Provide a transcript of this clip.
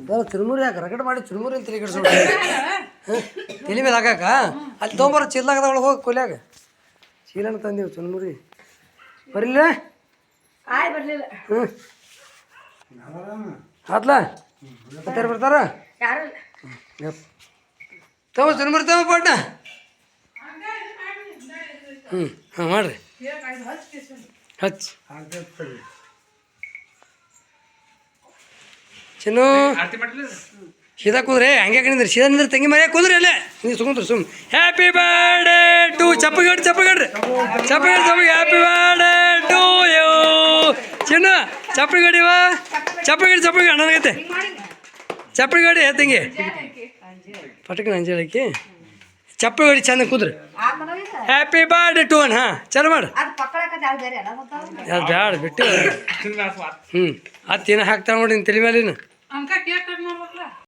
ಬೇರೆ ಚುರುಮುರಿ ಹಾಕ ರಗಡ್ ಮಾಡಿ ಚುರುಮುರಿ ಅಂತ ತಲೆ ಕೆಡಿಸ್ಬಿಡ ತಲೆ ಮೇಲೆ ಹಾಕಾಕ ಅಲ್ಲಿ ತೊಗೊಂಬರ ಚೀಲ್ದಾಗದವಳು ಹೋಗಿ ಕೊಲ್ಯಾಗ ಚೀಲನ ತಂದೀವಿ ಚುರುಮುರಿ ಬರಲಿಲ್ಲ ಬರ್ಲಿಲ್ಲ ಹ್ಞೂ ಆತ್ಲ ಮತ್ತೆ ಬರ್ತಾರ ಯಾರು ತಗೋ ಚುರುಮುರಿ ತಗೋ ಪಟ್ನ ಹ್ಞೂ ಹಾಂ ಮಾಡ್ರಿ ಹಚ್ಚಿ ಚಿನ್ನು ಸೀದಾ ಕೂದ್ರಿ ಹಂಗೆ ನಿಂದ್ರಿ ಸೀದಾ ನಿಂದ್ರಿ ತಂಗಿ ಮರ್ಯಾಗ ಕೂದ್ರಿ ಅಲ್ಲೇ ನೀವು ಸುಮ್ರಿ ಹ್ಯಾಪಿ ಬರ್ಡೇ ಟು ಚಪ್ಪಗಡ್ರಿ ಹ್ಯಾಪಿ ಬರ್ಡೇ ಟು ಯು ಚಿನ್ನು ಚಪ್ಪಗಡಿವ ಚಪ್ಪಗಡಿ ಅಣ್ಣನಗೈತೆ ಚಪ್ಪಗಡಿ ತಂಗಿ ಪಟಕನ ಅಂಜೇಳಕ್ಕೆ ಚಪ್ಪಗಡಿ ಚಂದ ಕೂದ್ರಿ ಹ್ಯಾಪಿ ಬರ್ಡೇ ಟು ಅನ್ ಹಾಂ ಚಲೋ ಮಾಡಿ ಅದು ಬ್ಯಾಡ ಬಿಟ್ಟು ಹ್ಞೂ ಅದು ತಿನ್ನ ಹಾಕ್ತಾಳೆ ನೋಡಿ ನಿನ್ನ ತಲೆ ಮೇಲೆ